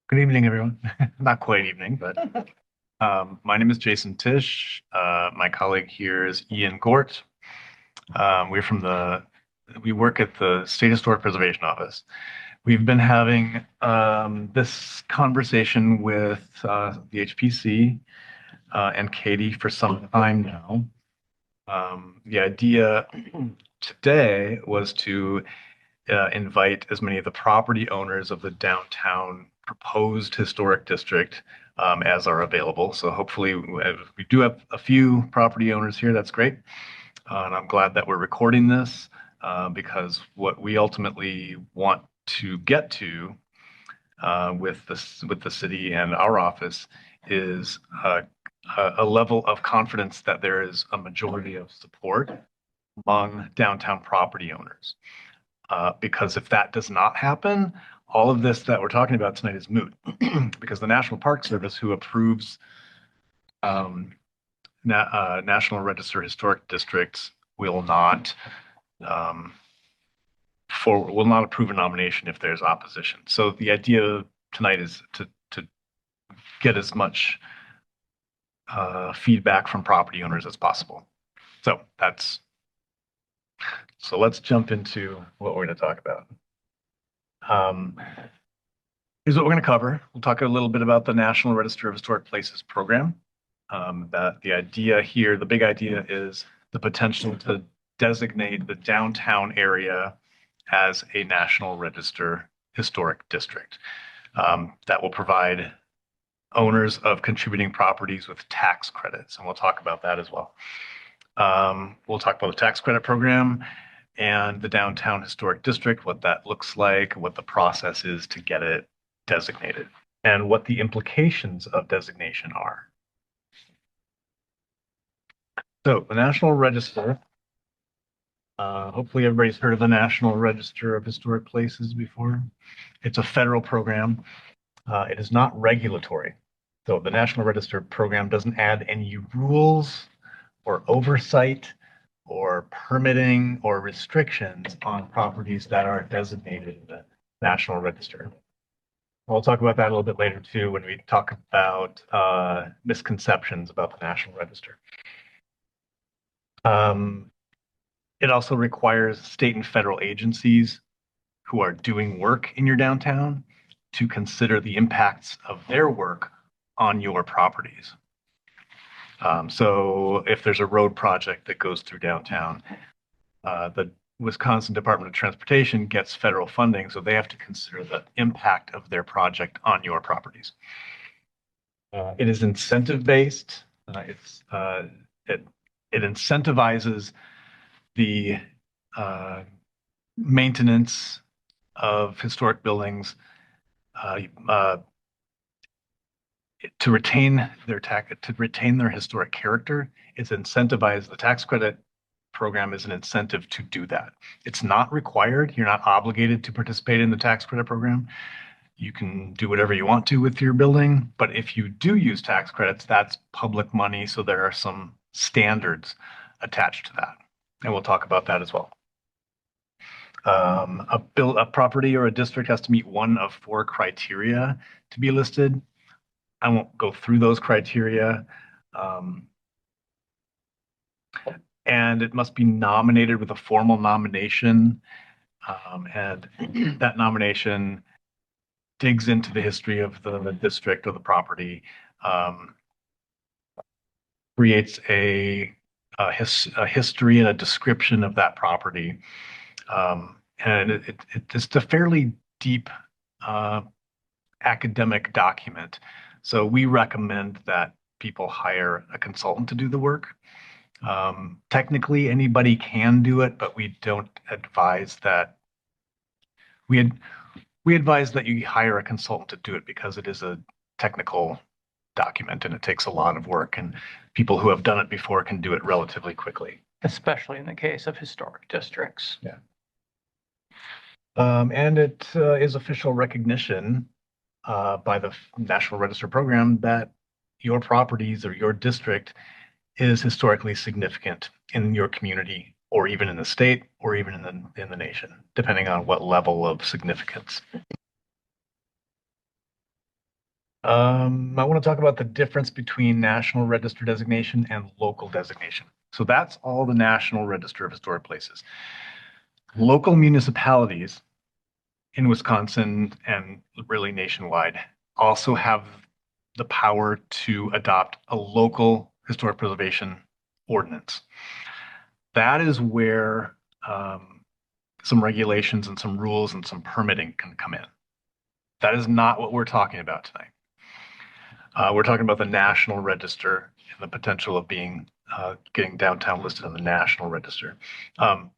Good evening, everyone. Not quite evening, but my name is Jason Tisch. My colleague here is Ian Gort. We're from we work at the State Historic Preservation Office. We've been having this conversation with the HPC and Katie for some time now. The idea today was to invite as many of the property owners of the downtown proposed historic district as are available. So hopefully we do have a few property owners here. That's great. And I'm glad that we're recording this because what we ultimately want to get to with the city and our office is a level of confidence that there is a majority of support among downtown property owners. Because if that does not happen, all of this that we're talking about tonight is moot. Because the National Park Service, who approves National Register historic districts, will not will not approve a nomination if there's opposition. So the idea tonight is to get as much feedback from property owners as possible. So let's jump into what we're going to talk about. Here's what we're going to cover. We'll talk a little bit about the National Register of Historic Places program. That the idea here, the big idea is the potential to designate the downtown area as a National Register historic district. That will provide owners of contributing properties with tax credits, and we'll talk about that as well. We'll talk about the tax credit program and the downtown historic district, what that looks like, what the process is to get it designated, and what the implications of designation are. So the National Register, hopefully everybody's heard of the National Register of Historic Places before. It's a federal program. It is not regulatory. So the National Register program doesn't add any rules or oversight or permitting or restrictions on properties that are designated in the National Register. We'll talk about that a little bit later too when we talk about misconceptions about the National Register. It also requires state and federal agencies who are doing work in your downtown to consider the impacts of their work on your properties. So if there's a road project that goes through downtown, the Wisconsin Department of Transportation gets federal funding, so they have to consider the impact of their project on your properties. It is incentive-based. It incentivizes the maintenance of historic buildings to retain their historic character. It's incentivized. The tax credit program is an incentive to do that. It's not required. You're not obligated to participate in the tax credit program. You can do whatever you want to with your building, but if you do use tax credits, that's public money, so there are some standards attached to that, and we'll talk about that as well. A property or a district has to meet one of 4 criteria to be listed. I won't go through those criteria. And it must be nominated with a formal nomination. And that nomination digs into the history of the district or the property, creates a history and a description of that property. And it's a fairly deep academic document. So we recommend that people hire a consultant to do the work. Technically, anybody can do it, but we don't advise that. We advise that you hire a consultant to do it because it is a technical document and it takes a lot of work, and people who have done it before can do it relatively quickly. Especially in the case of historic districts. Yeah. And it is official recognition by the National Register program that your properties or your district is historically significant in your community, or even in the state, or even in the nation, depending on what level of significance. I want to talk about the difference between National Register designation and local designation. So that's all the National Register of Historic Places. Local municipalities in Wisconsin and really nationwide also have the power to adopt a local historic preservation ordinance. That is where some regulations and some rules and some permitting can come in. That is not what we're talking about tonight. We're talking about the National Register and the potential of getting downtown listed on the National Register. Um,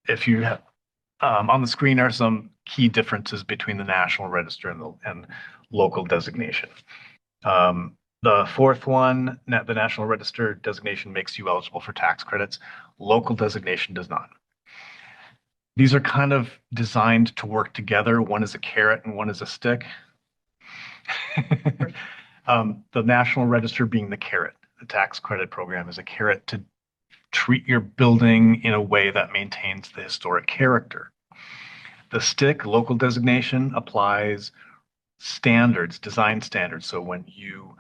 if you have on the screen are some key differences between the National Register and local designation. The fourth one, the National Register designation makes you eligible for tax credits. Local designation does not. These are kind of designed to work together. One is a carrot and one is a stick. The National Register being the carrot. The tax credit program is a carrot to treat your building in a way that maintains the historic character. The stick, local designation, applies standards, design standards. So when you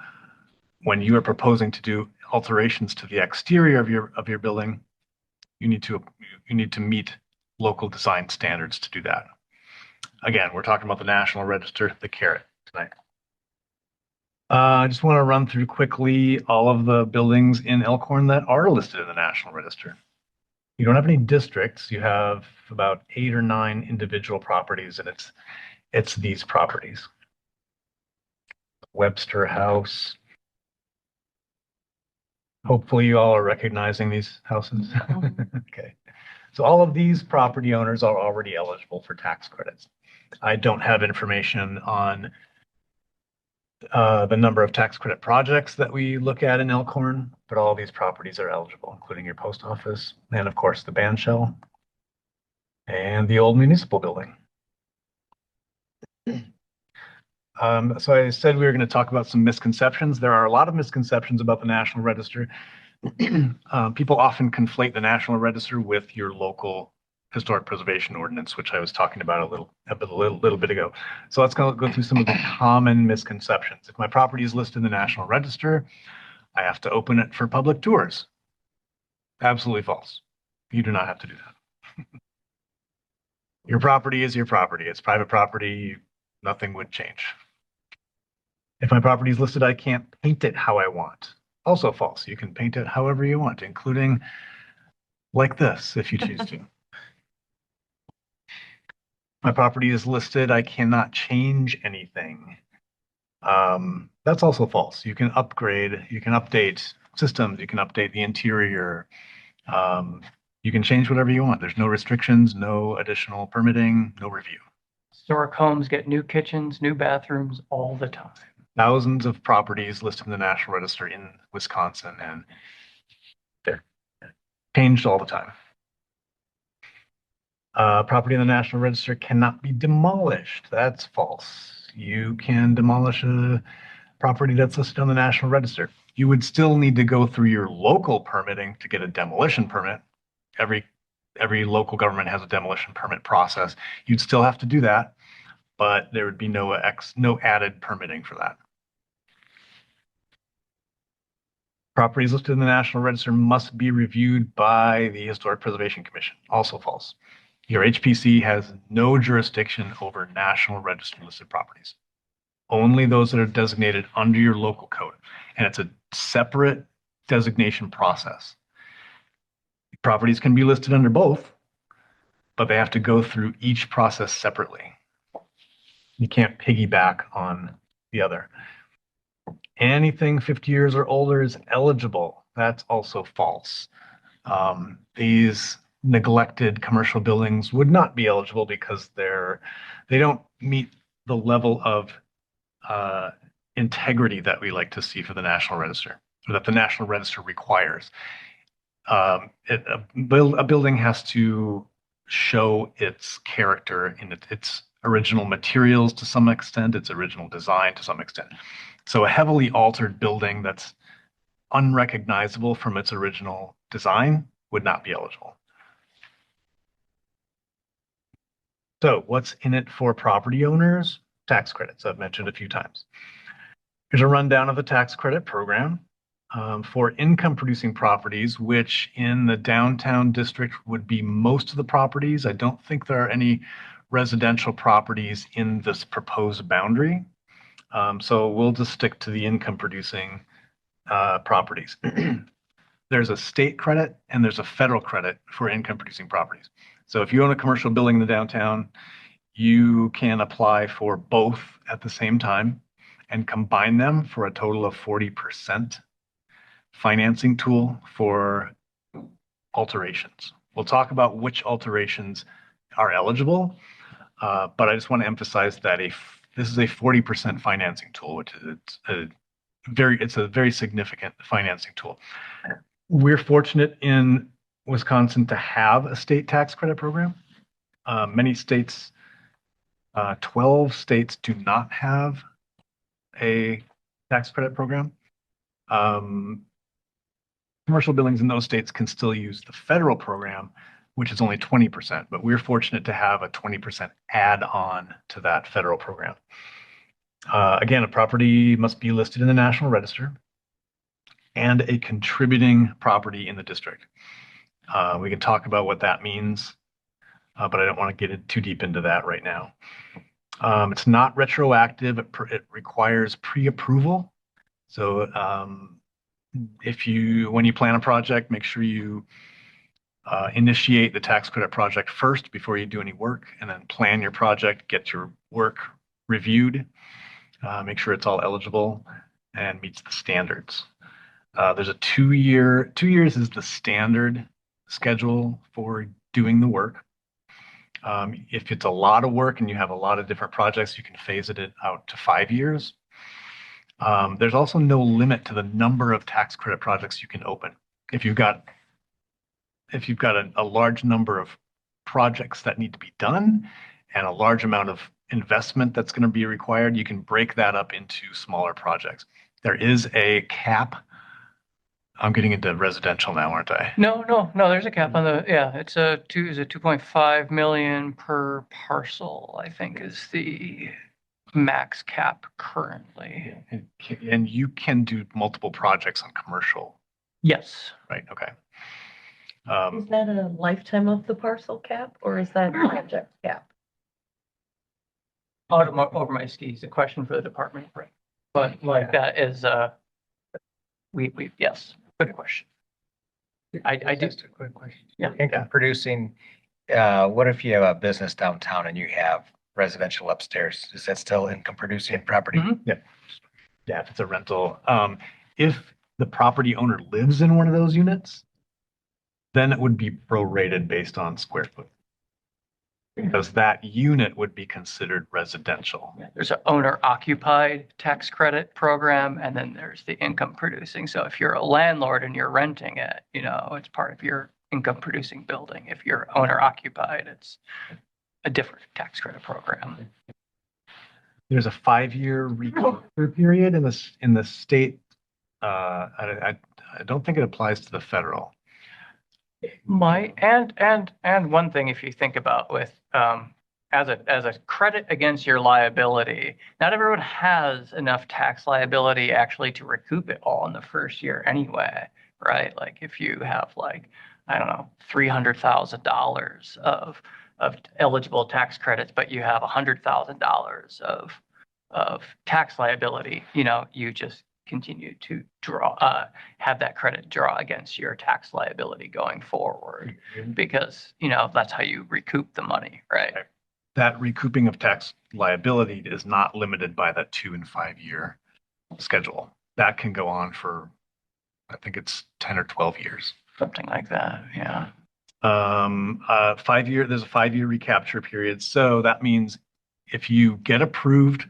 are proposing to do alterations to the exterior of your building, you need to meet local design standards to do that. Again, we're talking about the National Register, the carrot tonight. I just want to run through quickly all of the buildings in Elkhorn that are listed in the National Register. You don't have any districts. You have about 8 or 9 individual properties, and it's these properties. Webster House. Hopefully you all are recognizing these houses. Okay. So all of these property owners are already eligible for tax credits. I don't have information on the number of tax credit projects that we look at in Elkhorn, but all of these properties are eligible, including your post office and of course the band shell and the old municipal building. So I said we were going to talk about some misconceptions. There are a lot of misconceptions about the National Register. People often conflate the National Register with your local historic preservation ordinance, which I was talking about a little bit ago. So let's go through some of the common misconceptions. If my property is listed in the National Register, I have to open it for public tours. Absolutely false. You do not have to do that. Your property is your property. It's private property. Nothing would change. If my property is listed, I can't paint it how I want. Also false. You can paint it however you want, including like this, if you choose to. My property is listed. I cannot change anything. That's also false. You can upgrade, you can update systems, you can update the interior. You can change whatever you want. There's no restrictions, no additional permitting, no review. Historic homes get new kitchens, new bathrooms all the time. Thousands of properties listed in the National Register in Wisconsin, and they're changed all the time. Property in the National Register cannot be demolished. That's false. You can demolish a property that's listed on the National Register. You would still need to go through your local permitting to get a demolition permit. Every local government has a demolition permit process. You'd still have to do that, but there would be no added permitting for that. Properties listed in the National Register must be reviewed by the Historic Preservation Commission. Also false. Your HPC has no jurisdiction over National Register listed properties. Only those that are designated under your local code. And it's a separate designation process. Properties can be listed under both, but they have to go through each process separately. You can't piggyback on the other. Anything 50 years or older is eligible. That's also false. These neglected commercial buildings would not be eligible because they don't meet the level of integrity that we like to see for the National Register, or that the National Register requires. A building has to show its character in its original materials to some extent, its original design to some extent. So a heavily altered building that's unrecognizable from its original design would not be eligible. So what's in it for property owners? tax credits I've mentioned a few times. Here's a rundown of the tax credit program for income producing properties, which in the downtown district would be most of the properties. I don't think there are any residential properties in this proposed boundary. So we'll just stick to the income producing properties. There's a state credit and there's a federal credit for income producing properties. So if you own a commercial building in the downtown, you can apply for both at the same time and combine them for a total of 40% financing tool for alterations. We'll talk about which alterations are eligible, but I just want to emphasize that this is a 40% financing tool, which is it's a very significant financing tool. We're fortunate in Wisconsin to have a state tax credit program. Many states, 12 states do not have a tax credit program. Commercial buildings in those states can still use the federal program, which is only 20%, but we're fortunate to have a 20% add-on to that federal program. Again, a property must be listed in the National Register and a contributing property in the district. We can talk about what that means, but I don't want to get too deep into that right now. It's not retroactive. It requires pre-approval. So when you plan a project, make sure you initiate the tax credit project first before you do any work, and then plan your project, get your work reviewed, make sure it's all eligible and meets the standards. There's a 2 year, 2 years is the standard schedule for doing the work. If it's a lot of work and you have a lot of different projects, you can phase it out to 5 years. There's also no limit to the number of tax credit projects you can open. If you've got a large number of projects that need to be done and a large amount of investment that's going to be required, you can break that up into smaller projects. There is a cap. I'm getting into residential now, aren't I? No, there's a cap on it's a 2.5 million per parcel, I think is the max cap currently. And you can do multiple projects on commercial, Yes. right? Okay. Is that a lifetime of the parcel cap or is that a project cap? Over my skis, a question for the department. Right. But like that is, yes, good question. I do. Just a quick question. Yeah. Income producing, what if you have a business downtown and you have residential upstairs? Is that still income producing property? Mhm. Yeah, if it's a rental. If the property owner lives in one of those units, then it would be prorated based on square foot. Because that unit would be considered residential. There's an owner occupied tax credit program, and then there's the income producing. So if you're a landlord and you're renting it, it's part of your income producing building. If you're owner occupied, it's a different tax credit program. There's a 5-year recapture period in the state. I don't think it applies to the federal. And one thing, if you think about with as a credit against your liability, not everyone has enough tax liability actually to recoup it all in the first year anyway, right? Like if you have I don't know, $300,000 of eligible tax credits, but you have $100,000 of tax liability, you just continue to have that credit draw against your tax liability going forward, because that's how you recoup the money, right? That recouping of tax liability is not limited by that 2 and 5 year schedule. That can go on for, I think it's 10 or 12 years. Something like that, yeah. 5 year, there's a 5-year recapture period. So that means if you get approved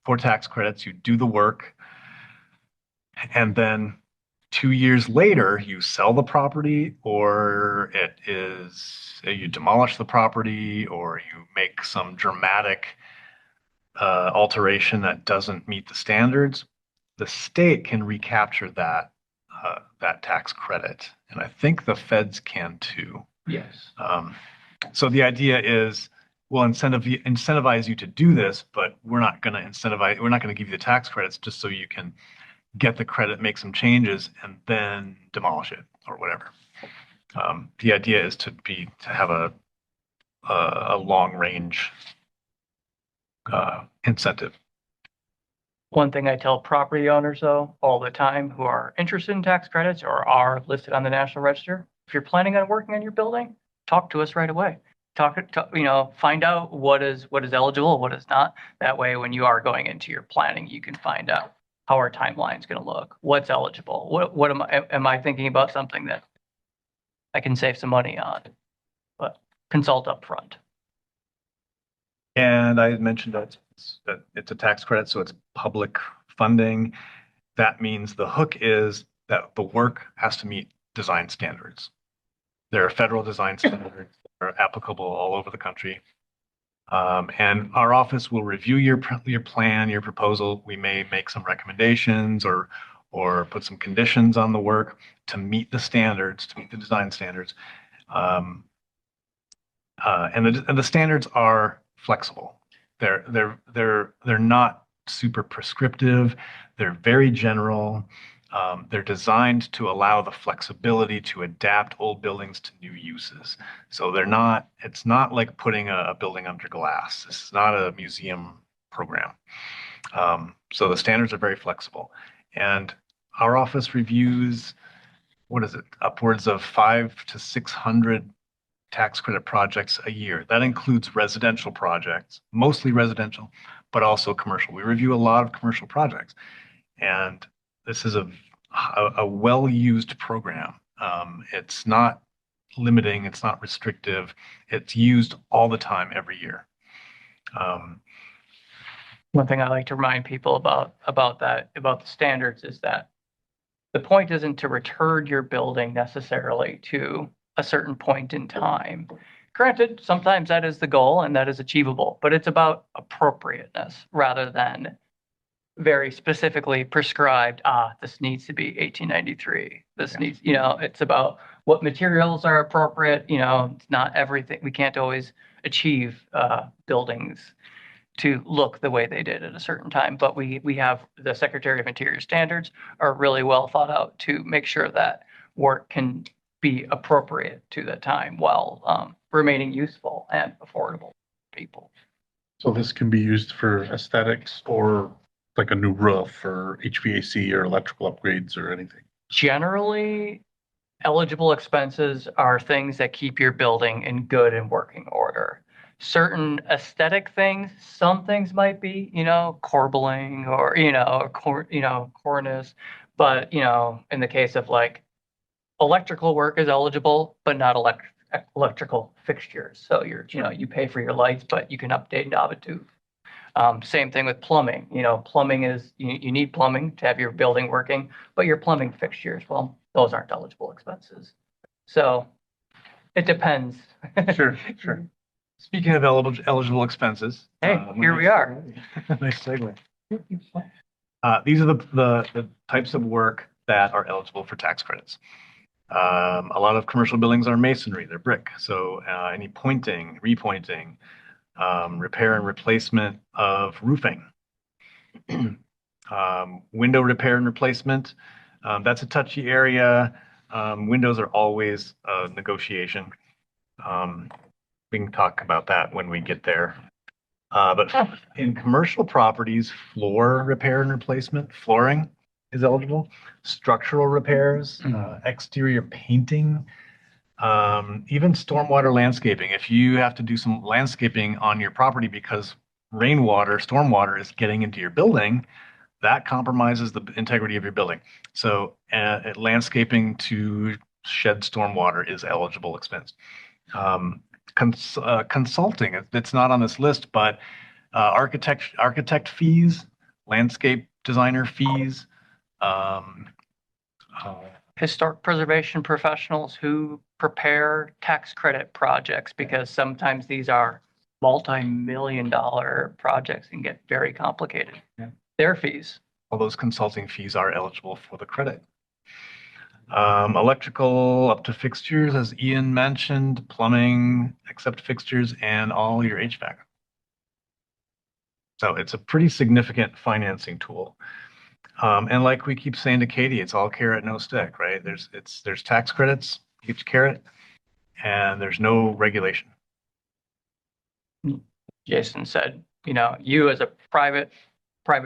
for tax credits, you do the work, and then 2 years later, you sell the property, or you demolish the property, or you make some dramatic alteration that doesn't meet the standards, the state can recapture that tax credit. And I think the feds can too. Yes. So the idea is we'll incentivize you to do this, but we're not going to give you the tax credits just so you can get the credit, make some changes, and then demolish it or whatever. The idea is to have a long range incentive. One thing I tell property owners though, all the time who are interested in tax credits or are listed on the National Register, if you're planning on working on your building, talk to us right away. Find out what is eligible, what is not. That way, when you are going into your planning, you can find out how our timeline is going to look, what's eligible, what am I thinking about something that I can save some money on, but consult up front. And I had mentioned that it's a tax credit, so it's public funding. That means the hook is that the work has to meet design standards. There are federal design standards that are applicable all over the country. And our office will review your plan, your proposal. We may make some recommendations or put some conditions on the work to meet the standards, to meet the design standards. And the standards are flexible. They're not super prescriptive. They're very general. They're designed to allow the flexibility to adapt old buildings to new uses. So it's not like putting a building under glass. This is not a museum program. So the standards are very flexible. And our office reviews, upwards of 500 to 600 tax credit projects a year. That includes residential projects, mostly residential, but also commercial. We review a lot of commercial projects. And this is a well-used program. It's not limiting, it's not restrictive. It's used all the time, every year. One thing I like to remind people about the standards is that the point isn't to return your building necessarily to a certain point in time. Granted, sometimes that is the goal and that is achievable, but it's about appropriateness rather than very specifically prescribed, this needs to be 1893. This needs, it's about what materials are appropriate. It's not everything. We can't always achieve buildings to look the way they did at a certain time, but we have the Secretary of Interior standards are really well thought out to make sure that work can be appropriate to the time while remaining useful and affordable to people. So this can be used for aesthetics or like a new roof or HVAC or electrical upgrades or anything? Generally, eligible expenses are things that keep your building in good and working order. Certain aesthetic things, some things might be, corbelling or, cornice, but, in the case of like electrical work is eligible, but not electrical fixtures. So you pay for your lights, but you can update knob and tube. Same thing with plumbing. Plumbing is, you need plumbing to have your building working, but your plumbing fixtures, well, those aren't eligible expenses. So it depends. Sure, sure. Speaking of eligible expenses. Hey, here we are. Nice segue. These are the types of work that are eligible for tax credits. A lot of commercial buildings are masonry, they're brick. So any pointing, repointing, repair and replacement of roofing, window repair and replacement. That's a touchy area. Windows are always a negotiation. We can talk about that when we get there. But in commercial properties, floor repair and replacement, flooring is eligible. Structural repairs, exterior painting, even stormwater landscaping. If you have to do some landscaping on your property because rainwater, stormwater is getting into your building, that compromises the integrity of your building. So landscaping to shed stormwater is eligible expense. Consulting, it's not on this list, but architect fees, landscape designer fees, Historic preservation professionals who prepare tax credit projects, because sometimes these are multi-million-dollar projects and get very complicated. Yeah. Their fees. all those consulting fees are eligible for the credit. Electrical up to fixtures, as Ian mentioned, plumbing except fixtures, and all your HVAC. So it's a pretty significant financing tool. And like we keep saying to Katie, it's all carrot, no stick, right? There's tax credits, each carrot, and there's no regulation. Jason said, you as a private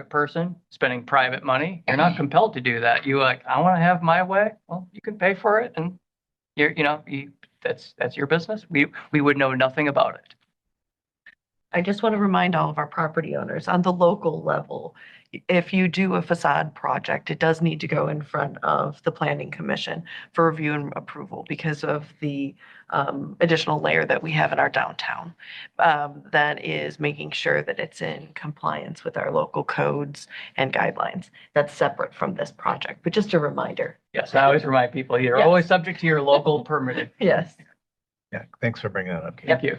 person spending private money, you're not compelled to do that. You like, I want to have my way. Well, you can pay for it, and that's your business. We would know nothing about it. I just want to remind all of our property owners on the local level, if you do a facade project, it does need to go in front of the planning commission for review and approval because of the additional layer that we have in our downtown. That is making sure that it's in compliance with our local codes and guidelines. That's separate from this project, but just a reminder. Yes, I always remind people, you're Yes. always subject to your local permitting. Yes. Yeah, thanks for bringing that up, Katie. Thank you.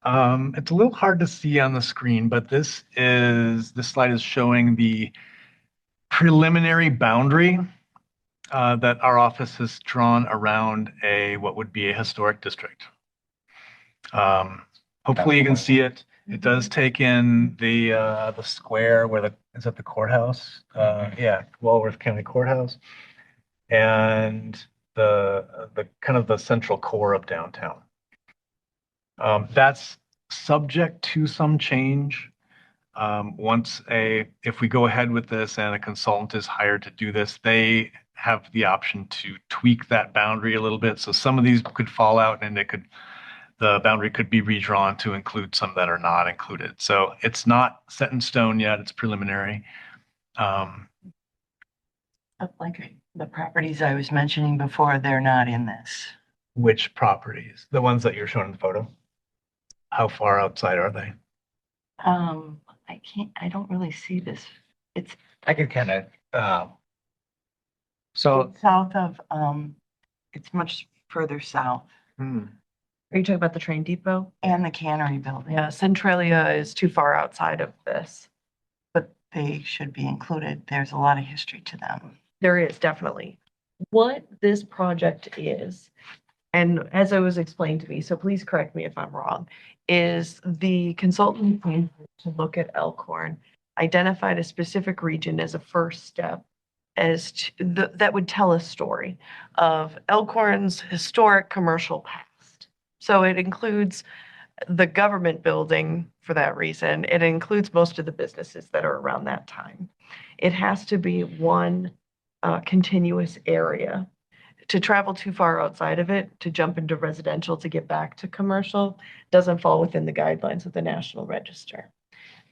It's a little hard to see on the screen, but this slide is showing the preliminary boundary that our office has drawn around what would be a historic district. Hopefully you can see it. It does take in the square where is that the courthouse? Yeah, Walworth County Courthouse, and the kind of the central core of downtown. That's subject to some change. If we go ahead with this and a consultant is hired to do this, they have the option to tweak that boundary a little bit. So some of these could fall out and the boundary could be redrawn to include some that are not included. So it's not set in stone yet. It's preliminary. Like the properties I was mentioning before, they're not in this. Which properties? The ones that you're showing in the photo? How far outside are they? I don't really see this. I could kind of, so It's south of, it's much further south, Hmm. Are you talking about the train depot? and the cannery building. Yeah, Centralia is too far outside of this. But they should be included. There's a lot of history to them. There is definitely. What this project is, and as it was explained to me, so please correct me if I'm wrong, is the consultant came to look at Elkhorn, identified a specific region as a first step that would tell a story of Elkhorn's historic commercial past. So it includes the government building for that reason. It includes most of the businesses that are around that time. It has to be one continuous area. To travel too far outside of it, to jump into residential to get back to commercial, doesn't fall within the guidelines of the National Register.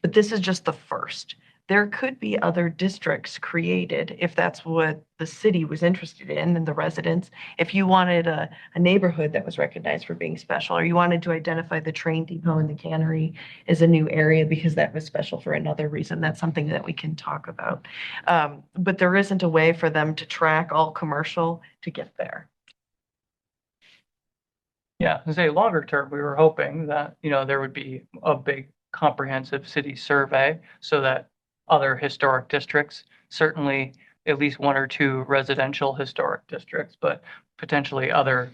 But this is just the first. There could be other districts created if that's what the city was interested in and the residents. If you wanted a neighborhood that was recognized for being special, or you wanted to identify the train depot and the cannery as a new area because that was special for another reason, that's something that we can talk about. But there isn't a way for them to track all commercial to get there. Yeah, to say longer term, we were hoping that, there would be a big comprehensive city survey so that other historic districts, certainly at least one or two residential historic districts, but potentially other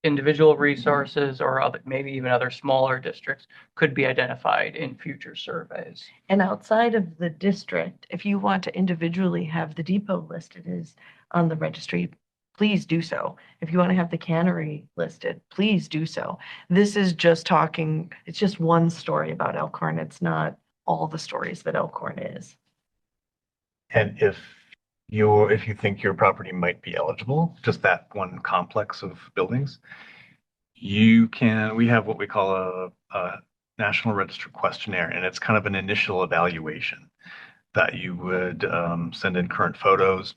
individual resources or maybe even other smaller districts could be identified in future surveys. And outside of the district, if you want to individually have the depot listed as on the registry, please do so. If you want to have the cannery listed, please do so. This is just it's just one story about Elkhorn. It's not all the stories that Elkhorn is. And if you think your property might be eligible, just that one complex of buildings, we have what we call a National Register questionnaire, and it's kind of an initial evaluation that you would send in current photos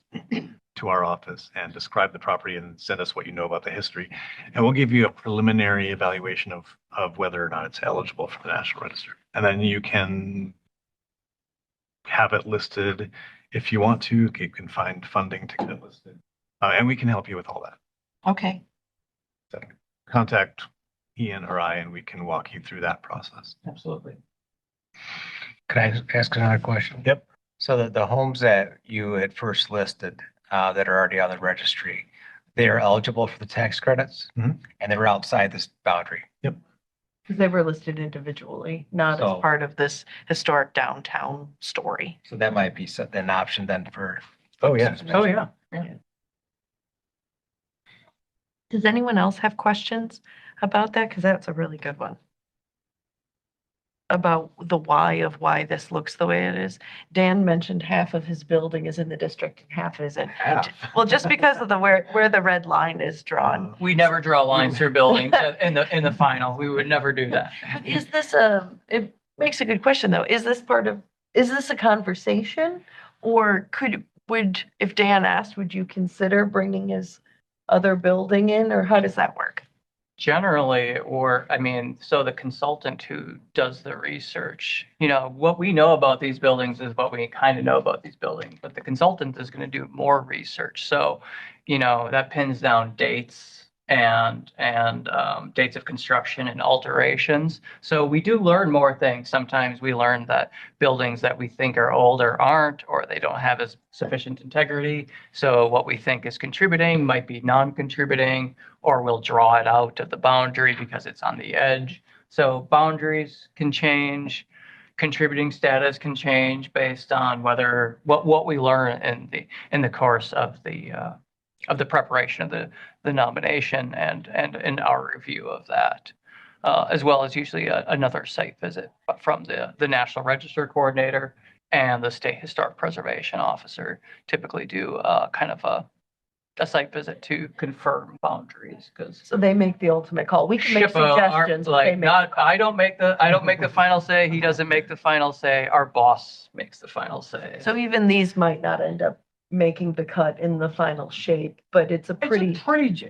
to our office and describe the property and send us what you know about the history. And we'll give you a preliminary evaluation of whether or not it's eligible for the National Register. And then you can have it listed if you want to. You can find funding to get it listed. And we can help you with all that. Okay. So contact Ian or I, and we can walk you through that process. Absolutely. could I ask another question? Yep. So the homes that you had first listed, that are already on the registry, they are eligible for the tax credits Mhm. and they were outside this boundary. Because they were listed individually, not as So- part of this historic downtown story. So that might be an option then for. Oh, yeah. Oh, yeah. Does anyone else have questions about that? Because that's a really good one. About the why of why this looks the way it is. Dan mentioned half of his building is in the district and half isn't. Half. Well, just because of the where the red line is drawn. We never draw lines through buildings in the final. We would never do that. But is this it makes a good question though. Is this a conversation? Or if Dan asked, would you consider bringing his other building in, or how does that work? Generally, so the consultant who does the research, what we know about these buildings is what we kind of know about these buildings, but the consultant is going to do more research. So, that pins down dates and dates of construction and alterations. So we do learn more things. Sometimes we learn that buildings that we think are older aren't, or they don't have as sufficient integrity. So what we think is contributing might be non-contributing, or we'll draw it out of the boundary because it's on the edge. So boundaries can change, contributing status can change based on what we learn in the course of the preparation of the nomination and in our review of that, as well as usually another site visit from the National Register Coordinator and the State Historic Preservation Officer typically do kind of a site visit to confirm boundaries, because So they make the ultimate call. We can make suggestions, but they make the call. I don't make the final say. He doesn't make the final say. Our boss makes the final say. So even these might not end up making the cut in the final shape, but it's a pretty,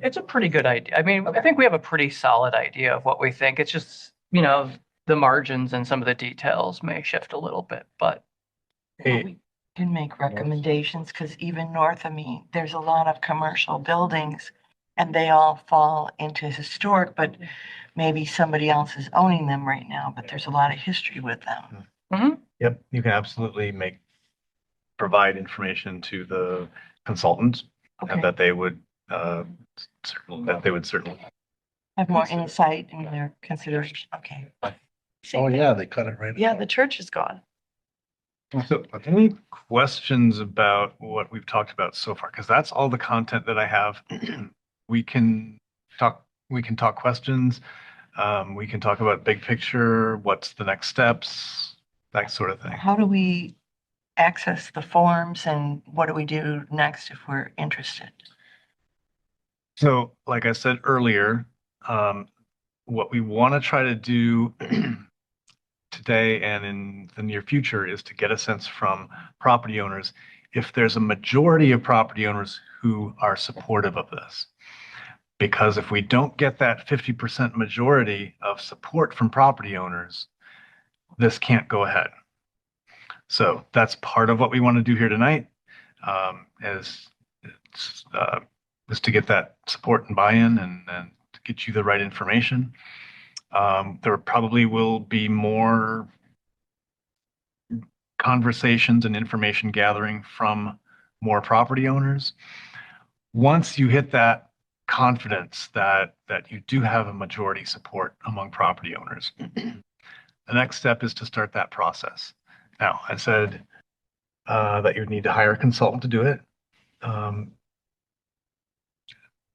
It's a pretty good idea. I mean, I think we have a pretty solid idea of what we think. It's just, the margins and some of the details may shift a little bit, but Well, we can make recommendations because even north of me, there's a lot of commercial buildings and they all fall into historic, but maybe somebody else is owning them right now, but there's a lot of history with them. Yep, you can absolutely provide information to the consultant and Okay, that they would certainly. have more insight in their consideration. Okay. Oh, yeah, they cut it right. yeah, the church is gone. So any questions about what we've talked about so far? Because that's all the content that I have. We can talk questions. We can talk about big picture, what's the next steps, that sort of thing. How do we access the forms and what do we do next if we're interested? So like I said earlier, what we want to try to do today and in the near future is to get a sense from property owners if there's a majority of property owners who are supportive of this. Because if we don't get that 50% majority of support from property owners, this can't go ahead. So that's part of what we want to do here tonight, is to get that support and buy-in and to get you the right information. There probably will be more conversations and information gathering from more property owners. Once you hit that confidence that you do have a majority support among property owners, the next step is to start that process. Now, I said that you would need to hire a consultant to do it.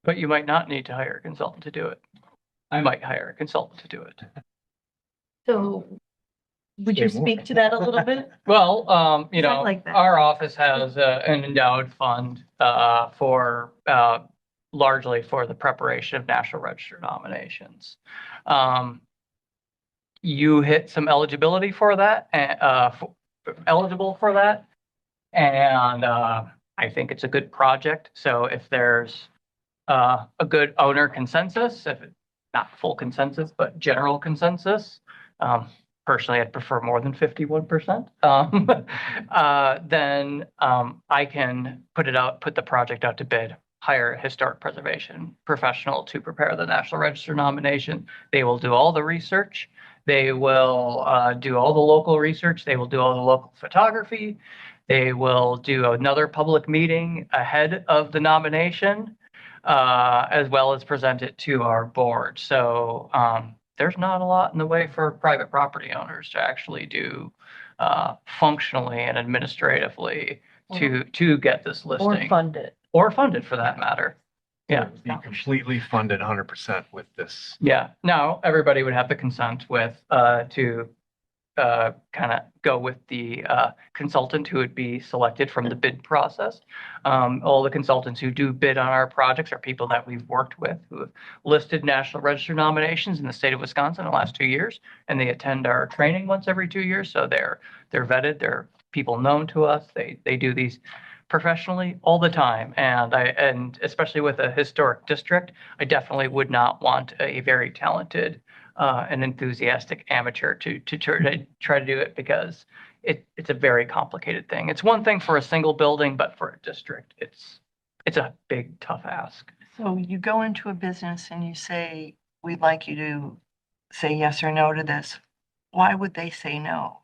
but you might not need to hire a consultant to do it. I might hire a consultant to do it. So would you Say more. speak to that a little bit? Well, I'd like that. our office has an endowed fund for largely for the preparation of National Register nominations. You hit some eligibility for that, eligible for that, and I think it's a good project. So if there's a good owner consensus, if not full consensus, but general consensus, personally, I'd prefer more than 51%. Then I can put the project out to bid, hire a historic preservation professional to prepare the National Register nomination. They will do all the research. They will do all the local research. They will do all the local photography. They will do another public meeting ahead of the nomination. as well as present it to our board. So there's not a lot in the way for private property owners to actually do functionally and administratively to get this Or listing. fund it. Or fund it for that matter. Yeah. Be completely funded 100% with this. Yeah. Now, everybody would have the consent with to kind of go with the consultant who would be selected from the bid process. All the consultants who do bid on our projects are people that we've worked with who have listed National Register nominations in the state of Wisconsin in the last 2 years, and they attend our training once every 2 years. So they're vetted. They're people known to us. They do these professionally all the time, and especially with a historic district, I definitely would not want a very talented an enthusiastic amateur to try to do it, because it's a very complicated thing. It's one thing for a single building, but for a district, it's a big, tough ask. So you go into a business and you say, we'd like you to say yes or no to this. Why would they say no?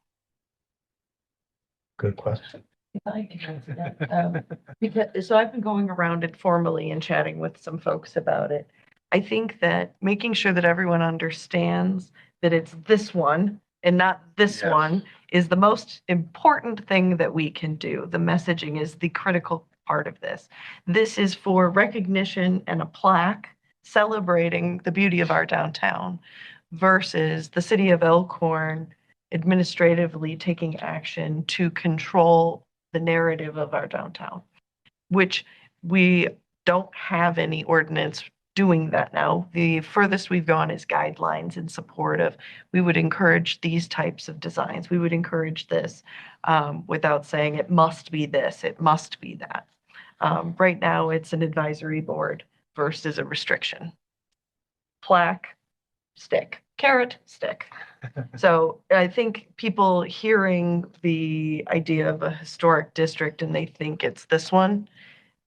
Good question. If I can answer that. Because, so I've been going around informally and chatting with some folks about it. I think that making sure that everyone understands that it's this one and not this Yes. one is the most important thing that we can do. The messaging is the critical part of this. This is for recognition and a plaque celebrating the beauty of our downtown versus the city of Elkhorn administratively taking action to control the narrative of our downtown, which we don't have any ordinance doing that now. The furthest we've gone is guidelines in support of, we would encourage these types of designs. We would encourage this without saying it must be this, it must be that. Right now, it's an advisory board versus a restriction. Plaque, stick, carrot, stick. So I think people hearing the idea of a historic district and they think it's this one,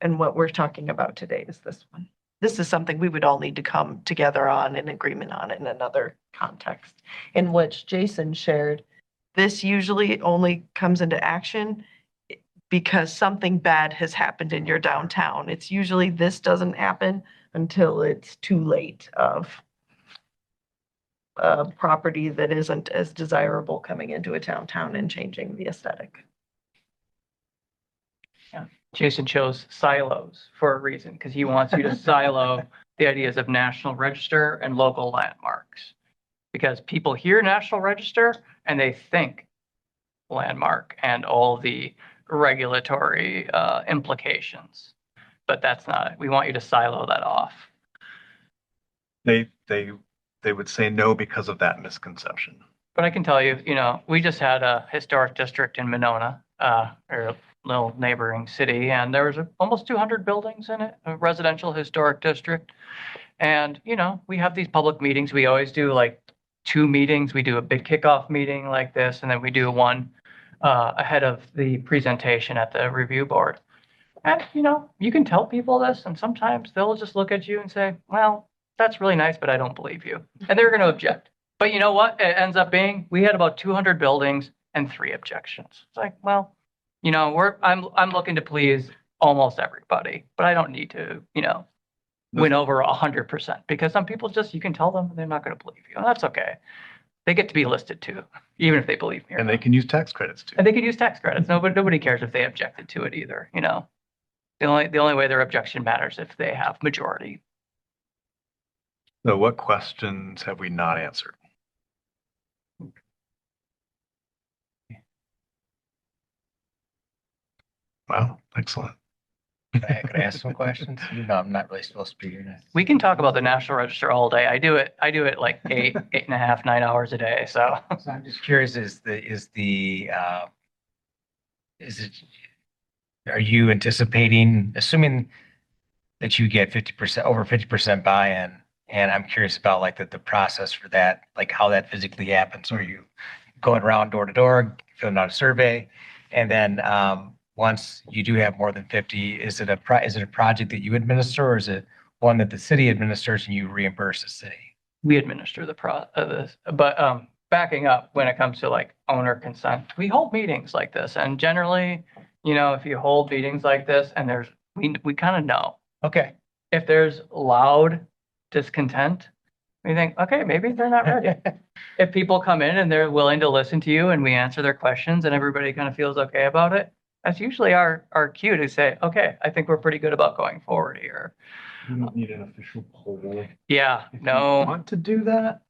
and what we're talking about today is this one. This is something we would all need to come together on in agreement on in another context, in which Jason shared. This usually only comes into action because something bad has happened in your downtown. It's usually this doesn't happen until it's too late of a property that isn't as desirable coming into a downtown and changing the aesthetic. Jason chose silos for a reason, because he wants you to silo the ideas of National Register and local landmarks. Because people hear National Register and they think landmark and all the regulatory implications. But that's not it. We want you to silo that off. They would say no because of that misconception. But I can tell you, we just had a historic district in Monona, or a little neighboring city, and there was almost 200 buildings in it, a residential historic district. And, we have these public meetings. We always do like 2 meetings. We do a big kickoff meeting like this, and then we do one ahead of the presentation at the review board. And, you can tell people this, and sometimes they'll just look at you and say, well, that's really nice, but I don't believe you. And they're going to object. But you know what? It ends up being, we had about 200 buildings and 3 objections. It's like, well, I'm looking to please almost everybody, but I don't need to, win over 100%, because some people you can tell them they're not going to believe you, and that's okay. They get to be listed too, even if they believe me. And they can use tax credits too. And they can use tax credits. Nobody cares if they objected to it either. The only way their objection matters if they have majority. So what questions have we not answered? Wow, excellent. Can I ask some questions? No, I'm not really supposed to be here. We can talk about the National Register all day. I do it like 8.5, 9 hours a day. So I'm just curious, are you anticipating, assuming that you get 50%, over 50% buy-in? And I'm curious about like the process for that, like how that physically happens. Are you going around door to door, filling out a survey? And then once you do have more than 50, is it a project that you administer, or is it one that the city administers and you reimburse the city? We administer this, but backing up, when it comes to like owner consent, we hold meetings like this, and generally, if you hold meetings like this, and we kind of know. Okay. If there's loud discontent, we think, okay, maybe they're not ready. If people come in and they're willing to listen to you and we answer their questions and everybody kind of feels okay about it, that's usually our cue to say, okay, I think we're pretty good about going forward here. You don't need an official poll. Yeah, If you no, want to do that,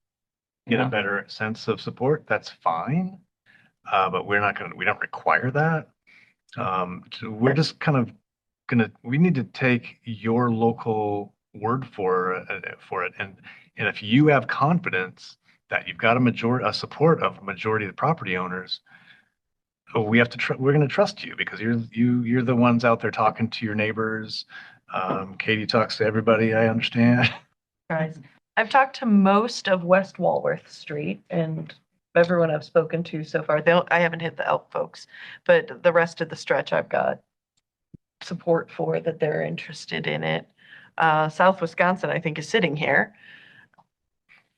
get Yeah. a better sense of support, that's fine. But we don't require that. So we're just kind of we need to take your local word for it. And if you have confidence that you've got a support of a majority of the property owners, we're going to trust you because you're the ones out there talking to your neighbors. Katie talks to everybody, I understand. Guys, I've talked to most of West Walworth Street and everyone I've spoken to so far. I haven't hit the Elk folks, but the rest of the stretch I've got support for that they're interested in it. South Wisconsin, I think, is sitting here.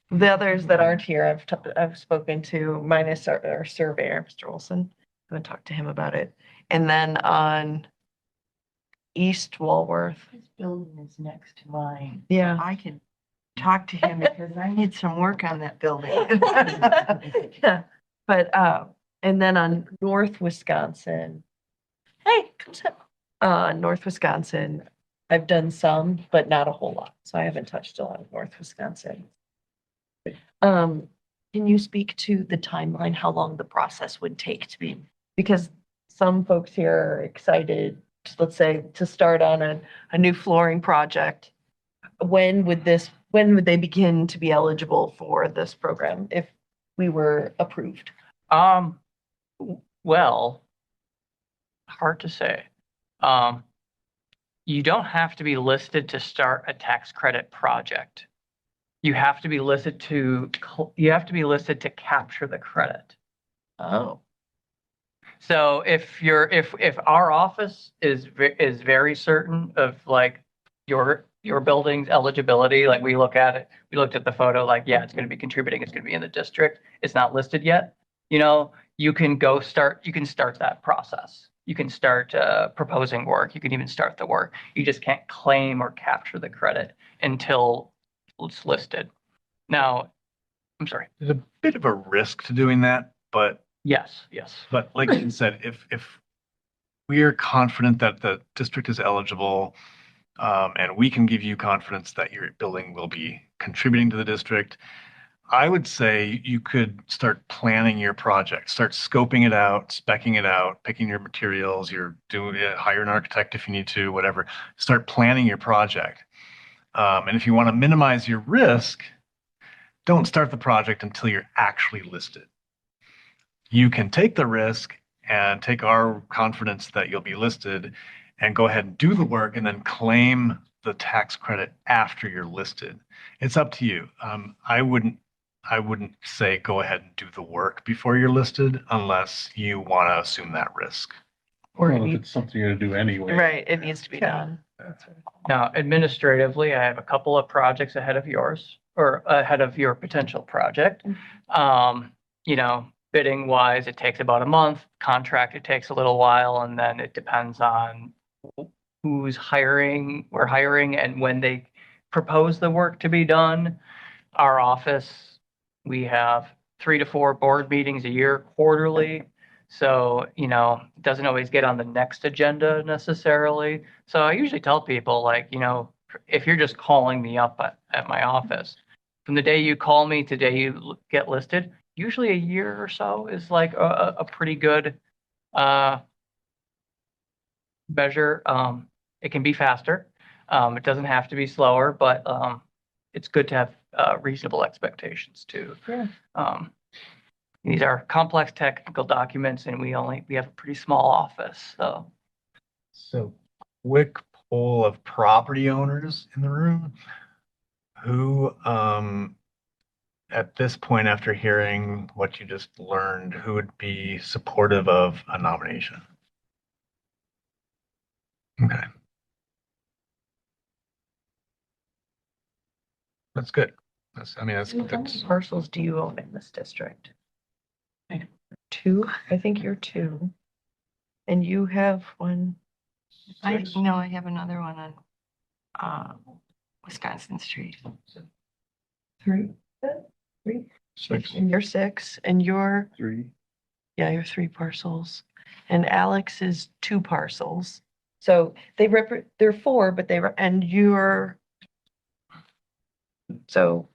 The others that aren't here, I've spoken to, minus our surveyor, Mr. Olson. I haven't talked to him about it. And then on East Walworth, His building is next to mine. yeah. I can talk to him because I need some work on that building. Yeah, but, and then on North Wisconsin, hey, come sit. North Wisconsin, I've done some, but not a whole lot, so I haven't touched a lot of North Wisconsin. Can you speak to the timeline, how long the process would take to be, because some folks here are excited, let's say, to start on a new flooring project. When would they begin to be eligible for this program if we were approved? Well, hard to say. You don't have to be listed to start a tax credit project. You have to be listed to capture the credit. Oh, So if our office is very certain of like your building's eligibility, like we looked at the photo, like, yeah, it's going to be contributing, it's going to be in the district, it's not listed yet, you can start that process. You can start proposing work. You can even start the work. You just can't claim or capture the credit until it's listed. Now, I'm sorry. There's a bit of a risk to doing that, but Yes. like you said, if we are confident that the district is eligible, and we can give you confidence that your building will be contributing to the district, I would say you could start planning your project, start scoping it out, speccing it out, picking your materials, hire an architect if you need to, whatever. Start planning your project. And if you want to minimize your risk, don't start the project until you're actually listed. You can take the risk and take our confidence that you'll be listed and go ahead and do the work and then claim the tax credit after you're listed. It's up to you. I wouldn't say go ahead and do the work before you're listed unless you want to assume that risk. or Well, if it's something you're gonna do anyway. right, it needs to be Yeah. done. Now, administratively, I have a couple of projects ahead of yours or ahead of your potential project. Bidding wise, it takes about a month. Contract, it takes a little while, and then it depends on who's hiring, we're hiring, and when they propose the work to be done. Our office, we have 3 to 4 board meetings a year quarterly. So, it doesn't always get on the next agenda necessarily. So I usually tell people like, if you're just calling me up at my office, from the day you call me to the day you get listed, usually a year or so is like a pretty good measure. It can be faster. It doesn't have to be slower, but it's good to have reasonable expectations too. Yeah. These are complex technical documents, and we have a pretty small office, so. So, quick poll of property owners in the room. Who, at this point, after hearing what you just learned, who would be supportive of a nomination? Okay. That's good. How many parcels do you own in this district? 2, I think you're 2. And you have one. I have another one uh, Wisconsin Street. Three. Three. 6, And you're 6, and you're, 3. yeah, you're 3 parcels. And Alex is 2 parcels. So they're 4, but and you're, so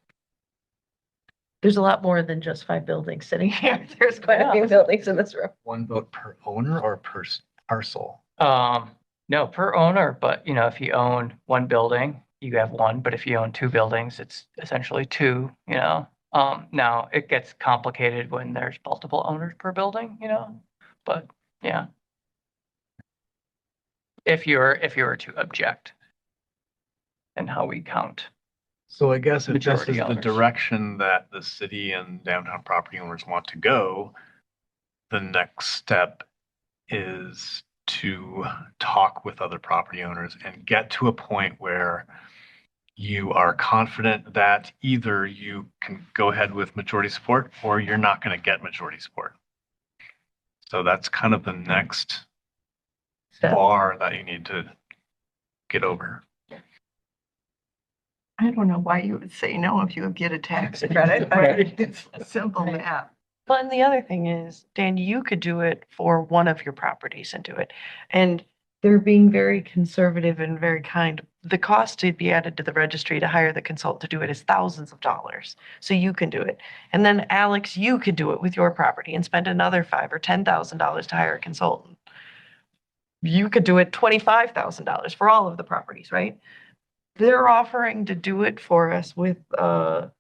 there's a lot more than just 5 buildings sitting here. There's quite a few buildings in this room. One vote per owner or per parcel? No, per owner, but if you own one building, you have one, but if you own 2 buildings, it's essentially 2. Now it gets complicated when there's multiple owners per building, but yeah. If you were to object and how we count. So I guess if this Majority is the owners. direction that the city and downtown property owners want to go, the next step is to talk with other property owners and get to a point where you are confident that either you can go ahead with majority support or you're not going to get majority support. So that's kind of the next Step. bar that you need to get over. I don't know why you would say no if you would get a tax credit, but it's simple math. But and the other thing is, Dan, you could do it for one of your properties and do it. And they're being very conservative and very kind. The cost to be added to the registry to hire the consultant to do it is thousands of dollars. So you can do it. And then Alex, you could do it with your property and spend another $5,000 or $10,000 to hire a consultant. You could do it $25,000 for all of the properties, right? They're offering to do it for us with a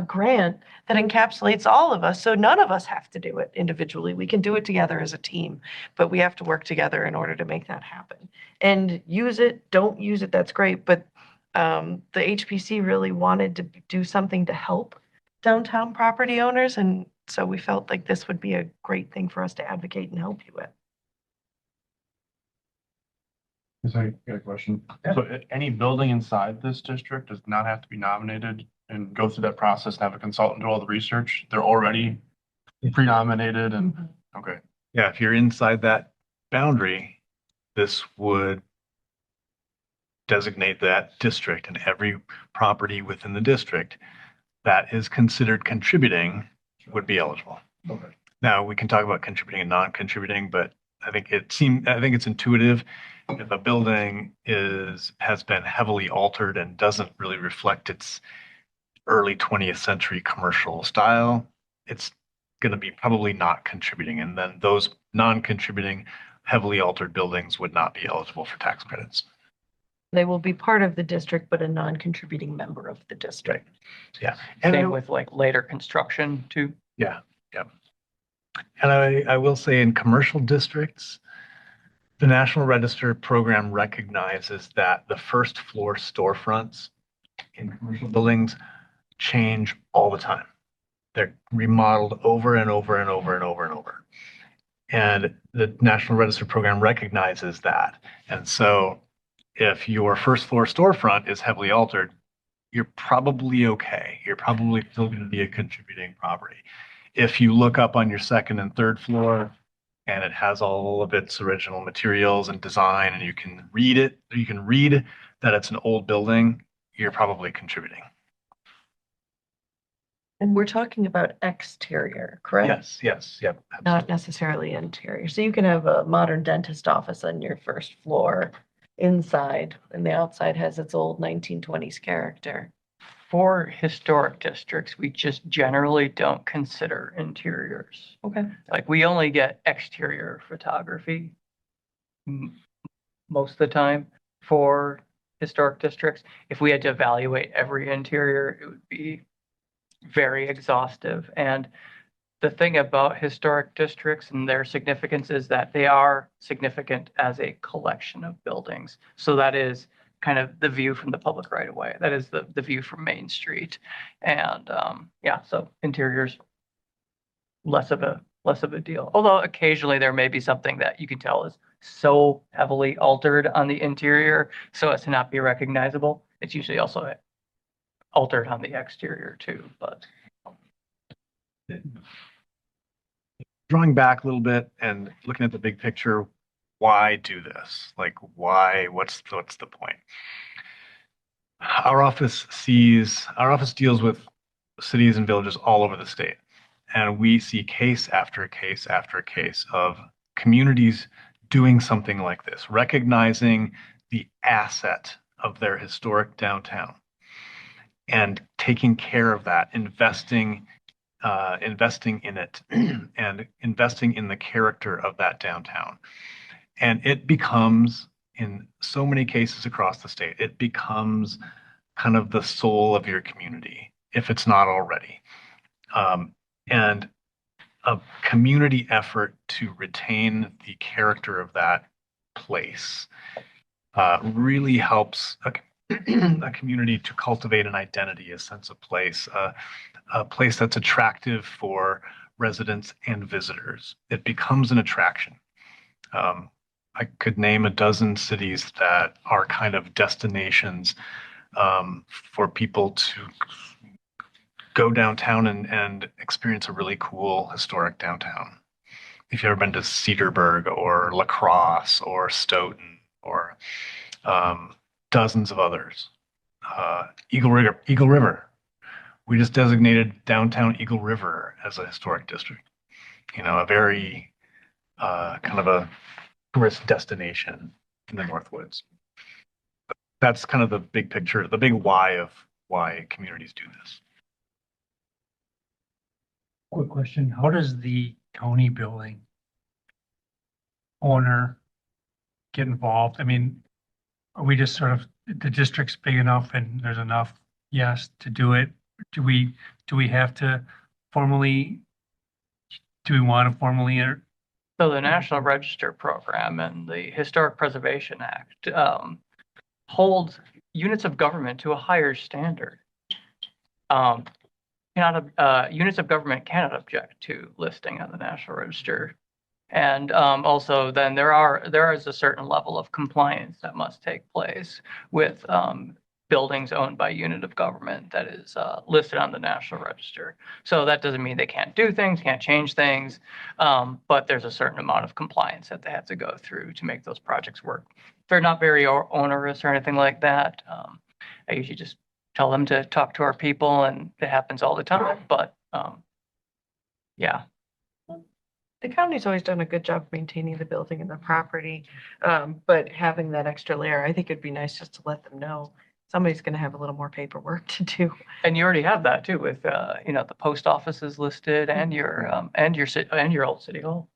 grant that encapsulates all of us. So none of us have to do it individually. We can do it together as a team, but we have to work together in order to make that happen. And use it, don't use it, that's great. But the HPC really wanted to do something to help downtown property owners. And so we felt like this would be a great thing for us to advocate and help you with. I got a question. So any building inside this district does not have to be nominated and go through that process and have a consultant do all the research. They're already pre-nominated and, okay. Yeah, if you're inside that boundary, this would designate that district, and every property within the district that is considered contributing would be eligible. Okay. Now, we can talk about contributing and non-contributing, but I think it's intuitive. If a building has been heavily altered and doesn't really reflect its early 20th century commercial style, it's going to be probably not contributing. And then those non-contributing, heavily altered buildings would not be eligible for tax credits. They will be part of the district, but a non-contributing member of the district. Yeah. And Same with like later construction too. Yeah. And I will say in commercial districts, the National Register program recognizes that the first floor storefronts in commercial buildings change all the time. They're remodeled over and over and over and over and over. And the National Register program recognizes that. And so if your first floor storefront is heavily altered, you're probably okay. You're probably still going to be a contributing property. If you look up on your second and third floor and it has all of its original materials and design, and you can read that it's an old building, you're probably contributing. And we're talking about exterior, correct? Yes, yep. Not necessarily interior. So you can have a modern dentist office on your first floor inside, and the outside has its old 1920s character. For historic districts, we just generally don't consider interiors. Okay. Like we only get exterior photography most of the time for historic districts. If we had to evaluate every interior, it would be very exhaustive. And the thing about historic districts and their significance is that they are significant as a collection of buildings. So that is kind of the view from the public right of way. That is the view from Main Street. And yeah, so interiors, less of a deal. Although occasionally there may be something that you can tell is so heavily altered on the interior so as to not be recognizable. It's usually also altered on the exterior too, but. Drawing back a little bit and looking at the big picture, why do this? Like why, what's the point? Our office deals with cities and villages all over the state. And we see case after case after case of communities doing something like this, recognizing the asset of their historic downtown and taking care of that, investing in it and investing in the character of that downtown. And it becomes, in so many cases across the state, it becomes kind of the soul of your community, if it's not already. And a community effort to retain the character of that place really helps a community to cultivate an identity, a sense of place, a place that's attractive for residents and visitors. It becomes an attraction. I could name a dozen cities that are kind of destinations for people to go downtown and experience a really cool historic downtown. If you've ever been to Cedarburg or La Crosse or Stoughton or dozens of others. Eagle River. We just designated downtown Eagle River as a historic district. You know, a very kind of a tourist destination in the Northwoods. That's kind of the big picture, the big why of why communities do this. Quick question, how does the county building owner get involved? I mean, are we just sort of, the district's big enough and there's enough, yes, to do it? Do we have to formally, do we want to formally enter? So the National Register Program and the Historic Preservation Act holds units of government to a higher standard. Units of government cannot object to listing on the National Register. And also then there is a certain level of compliance that must take place with buildings owned by unit of government that is listed on the National Register. So that doesn't mean they can't do things, can't change things, but there's a certain amount of compliance that they have to go through to make those projects work. They're not very onerous or anything like that. I usually just tell them to talk to our people, and it happens all the time. But yeah. The county's always done a good job maintaining the building and the property, but having that extra layer, I think it'd be nice just to let them know somebody's gonna have a little more paperwork to do. And you already have that too with the post office is listed and your old city hall.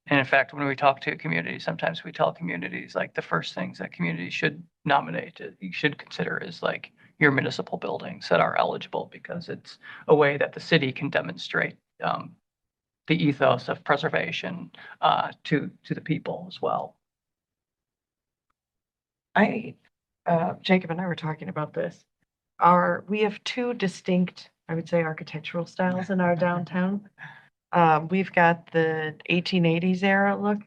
And in fact, when we talk to communities, sometimes we tell communities like the first things that communities should nominate, you should consider is like your municipal buildings that are eligible, because it's a way that the city can demonstrate the ethos of preservation to the people as well. Jacob and I were talking about this. We have two distinct, I would say, architectural styles in our downtown. We've got the 1880s era look,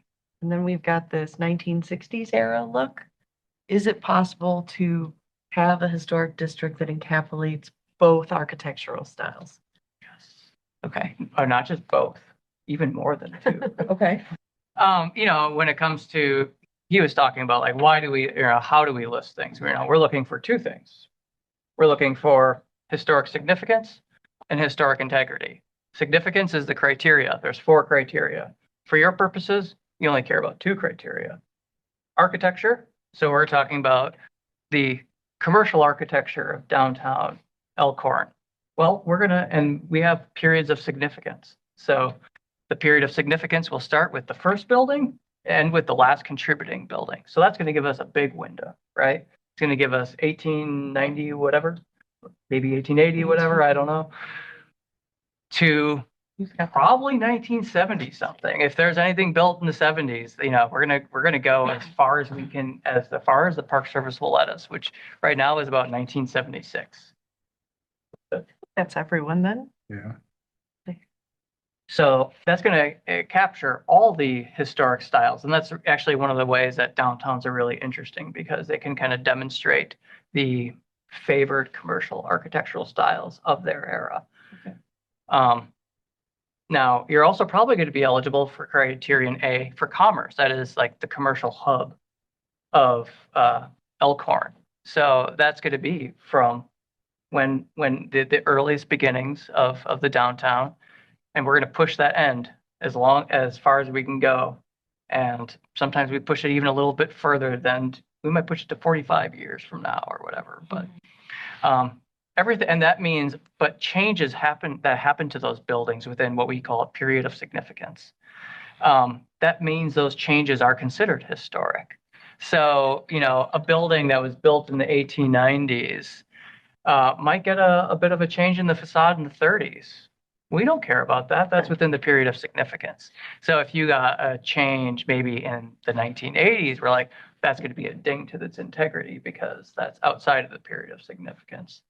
and then we've got this 1960s era look. Is it possible to have a historic district that encapsulates both architectural styles? Yes. Okay. Or not just both, even more than two. Okay. When it comes to, he was talking about like, how do we list things? We're looking for two things. We're looking for historic significance and historic integrity. Significance is the criteria. There's 4 criteria. For your purposes, you only care about 2 criteria. Architecture. So we're talking about the commercial architecture of downtown Elkhorn. Well, we have periods of significance. So the period of significance will start with the first building and with the last contributing building. So that's going to give us a big window, right? It's going to give us 1890, whatever, maybe 1880, whatever, I don't know, to probably 1970 something. If there's anything built in the 70s, we're gonna go as far as we can, as far as the Park Service will let us, which right now is about 1976. That's everyone then? Yeah. So that's going to capture all the historic styles. And that's actually one of the ways that downtowns are really interesting, because they can kind of demonstrate the favored commercial architectural styles of their era. Okay. Now, you're also probably going to be eligible for criterion A for commerce. That is like the commercial hub of Elkhorn. So that's going to be from when the earliest beginnings of the downtown, and we're going to push that end as far as we can go. And sometimes we push it even a little bit further than we might push it to 45 years from now or whatever. But everything, and that means, but changes happen to those buildings within what we call a period of significance. That means those changes are considered historic. So, a building that was built in the 1890s might get a bit of a change in the facade in the 30s. We don't care about that. That's within the period of significance. So if you got a change maybe in the 1980s, we're like, that's going to be a ding to its integrity because that's outside of the period of significance.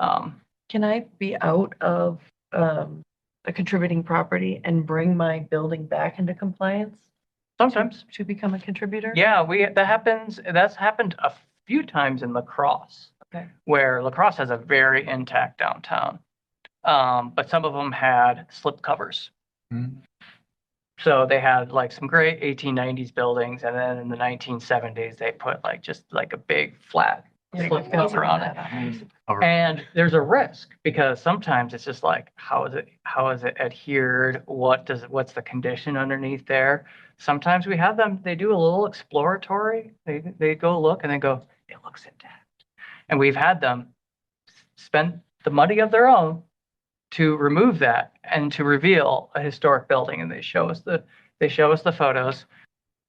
Can I be out of a contributing property and bring my building back into compliance Sometimes. to become a contributor? Yeah, that's happened a few times in La Crosse. Okay. Where La Crosse has a very intact downtown. But some of them had slip covers. Mhm. So they had like some great 1890s buildings, and then in the 1970s they put just a big flat slip cover on it. And there's a risk because sometimes it's just like, how is it adhered? What's the condition underneath there? Sometimes we have them, they do a little exploratory. They go look and they go, it looks intact. And we've had them spend the money of their own to remove that and to reveal a historic building. And they show us the photos.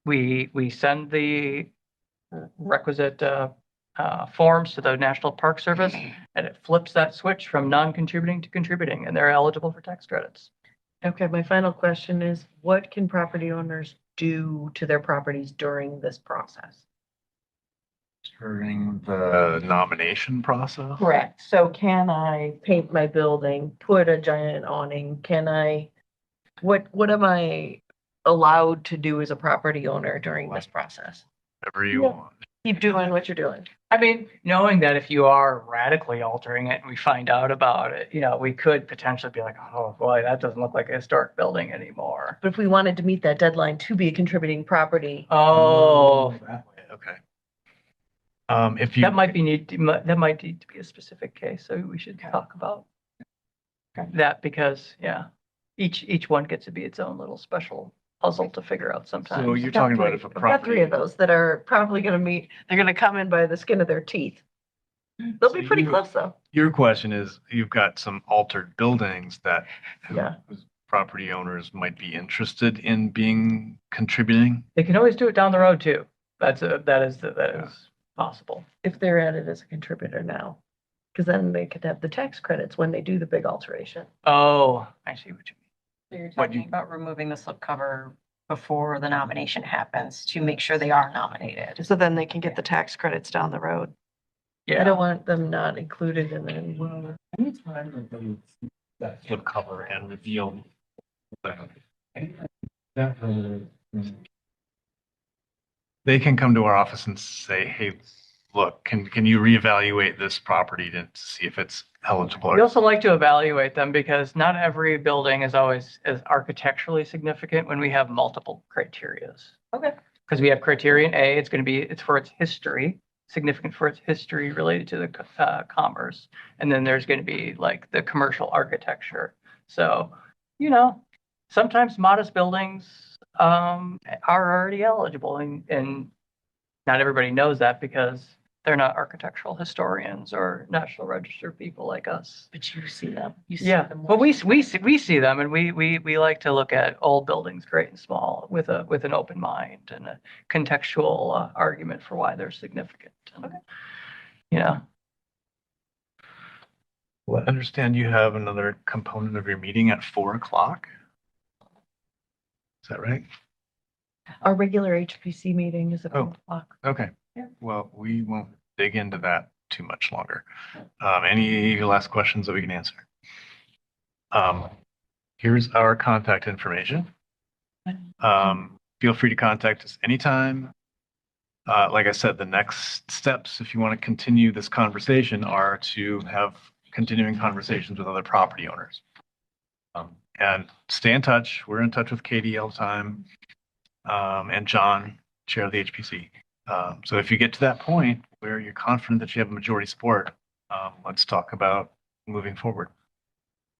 We send the requisite forms to the National Park Service, and it flips that switch from non-contributing to contributing, and they're eligible for tax credits. Okay, my final question is, what can property owners do to their properties during this process? During the nomination process? Correct. So can I paint my building, put a giant awning? What am I allowed to do as a property owner during this process? Whatever you Yeah. want. Keep doing what you're doing. I mean, knowing that if you are radically altering it and we find out about it, we could potentially be like, oh boy, that doesn't look like a historic building anymore. But if we wanted to meet that deadline to be a contributing property, Oh, Okay. If you, that might need to be a specific case, so we should talk about that because, yeah, each one gets to be its own little special puzzle to figure out sometimes. so you're talking about if a I've got three property, of those that are probably going to meet, they're going to come in by the skin of their teeth. They'll be So pretty you- close though. your question is, you've got some altered buildings that Yeah. whose property owners might be interested in being contributing. They can always do it down the road too. That is possible. If they're added as a contributor now. Because then they could have the tax credits when they do the big alteration. Oh, I see what you mean. So you're What you- talking about removing the slipcover before the nomination happens to make sure they are nominated. So then they can get the tax credits down the road. I Yeah. don't want them not included in then. Well, anytime that they see that flip cover and reveal that. They can come to our office and say, hey, look, can you reevaluate this property to see if it's eligible? We also like to evaluate them because not every building is always as architecturally significant when we have multiple criterias. Okay. Because we have criterion A, it's for its history, significant for its history related to the commerce. And then there's going to be like the commercial architecture. So, sometimes modest buildings are already eligible and not everybody knows that because they're not architectural historians or National Register people like us. But you see them. You see Yeah, them. but we see them, and we like to look at old buildings, great and small, with an open mind and a contextual argument for why they're significant. And, Well, I understand you have another component of your meeting at 4:00. Is that right? Our regular HPC meeting is at Oh. 4:00. Okay. Yeah. Well, we won't dig into that too much longer. Any last questions that we can answer? Here's our contact information. Feel free to contact us anytime. Like I said, the next steps, if you want to continue this conversation, are to have continuing conversations with other property owners. And stay in touch. We're in touch with Katie all the time, and John, chair of the HPC. So if you get to that point where you're confident that you have a majority support, let's talk about moving forward.